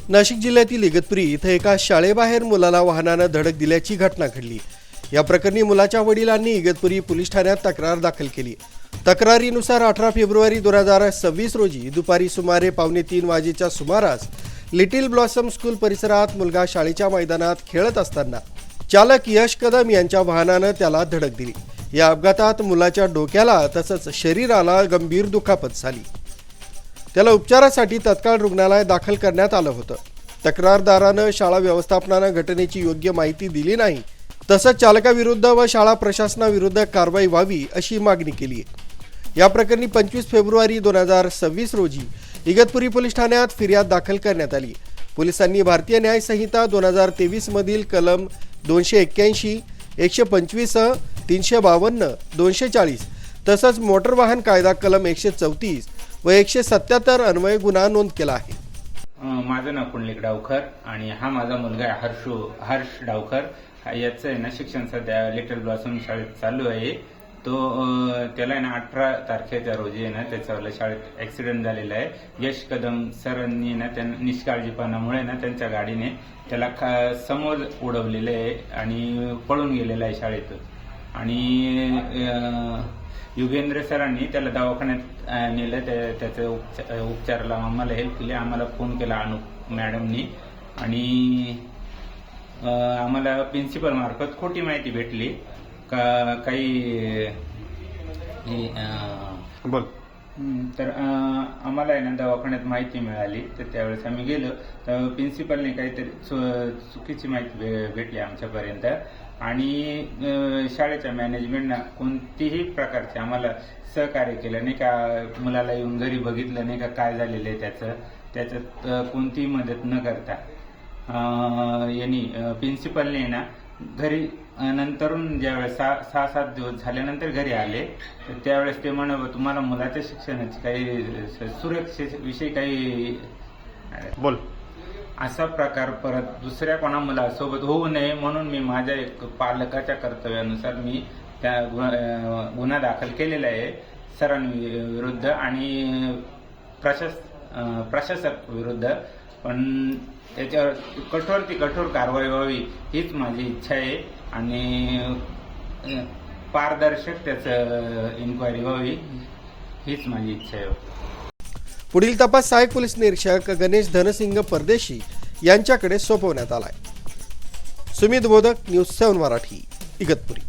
नाशिक जिल्ह्यातील इगतपुरी इथं एका शाळेबाहेर मुलाला वाहनानं धडक दिल्याची घटना घडली। या प्रकरणी मुलाच्या वडिलांनी इगतपुरी पोलीस ठाण्यात तक्रार दाखल केली। तक्रारीनुसार 18 फेब्रुवारी 2026 रोजी दुपारी सुमारे 2:45 वाजेच्या सुमारास लिटिल ब्लॉसम स्कूल परिसरात मुलगा शाळेच्या मैदानात खेळत असताना चालक यश कदम यांच्या वाहनानं त्याला धडक दिली। या अपघातात मुलाच्या डोक्याला तसंच शरीराला गंभीर दुखापत झाली। त्याला उपचारासाठी तत्काळ रुग्णालयात दाखल करण्यात आलं होतं। तक्रारदारानं शाळा व्यवस्थापनानं घटनेची योग्य माहिती दिली नाही, तसंच चालकाविरुद्ध व शाळा प्रशासनाविरुद्ध कारवाई व्हावी अशी मागणी केली आहे। या प्रकरणी 25 फेब्रुवारी 2026 रोजी इगतपुरी पोलीस ठाण्यात फिर्याद दाखल करण्यात आली। पोलिसांनी भारतीय न्याय संहिता 2023 मधील कलम 281, 125, 352, 240 तसंच मोटर वाहन कायदा कलम 134 व 177 अन्वये गुन्हा नोंद केला आहे। माझं नाव पुंडलिक डावकर आणि हा माझा मुलगा आहे हर्ष डावकर। याचं आहे ना शिक्षण सध्या लिटल ब्लॉसम शाळेत चालू आहे। त्याला आहे ना 18 तारखेच्या रोजी आहे ना त्याच्या शाळेत ऍक्सिडेंट झालेला आहे। यश कदम सरांनी ना त्यांना निष्काळजीपणामुळे ना त्यांच्या गाडीने त्याला समोर उडवलेलं आहे आणि पळून गेलेला आहे शाळेतून। आणि युगेंद्र सरांनी त्याला दवाखान्यात नेलं। त्याच्या उपचाराला आम्हाला हेल्प केली। आम्हाला फोन केला अनुप मॅडमनी आणि आम्हाला प्रिन्सिपल मार्फत खोटी माहिती भेटली का काही बोल। तर आम्हाला आहे ना दवाखान्यात माहिती मिळाली। तर त्यावेळेस आम्ही गेलो तर प्रिन्सिपलने काहीतरी चुकीची माहिती भेटली आमच्यापर्यंत आणि शाळेच्या मॅनेजमेंटनं कोणतीही प्रकारचे आम्हाला सहकार्य केलं नाही का, मुलाला येऊन घरी बघितलं नाही का काय झालेलं आहे त्याच्यात कोणतीही मदत न करता यांनी प्रिन्सिपलने ना घरी नंतरून ज्यावेळेस 6-7 दिवस झाल्यानंतर घरी आले तर त्यावेळेस ते म्हणत तुम्हाला मुलाच्या शिक्षणाची काही सुरक्षेविषयी काही बोल असा प्रकार परत दुसऱ्या कोणा मुलासोबत होऊ नये म्हणून मी माझ्या एक पालकाच्या कर्तव्यानुसार मी त्या गुन्हा दाखल केलेला आहे सरांविरुद्ध आणि प्रशासक विरुद्ध। पण त्याच्यावर कठोर कारवाई व्हावी हीच माझी इच्छा आहे आणि पारदर्शक त्याचं इन्क्वायरी व्हावी हीच माझी इच्छा आहे। पुढील तपास सहाय्यक पोलीस निरीक्षक गणेश धनसिंग परदेशी यांच्याकडे सोपवण्यात आलाय। सुमित बोधक, न्यूज 7 मराठी, इगतपुरी।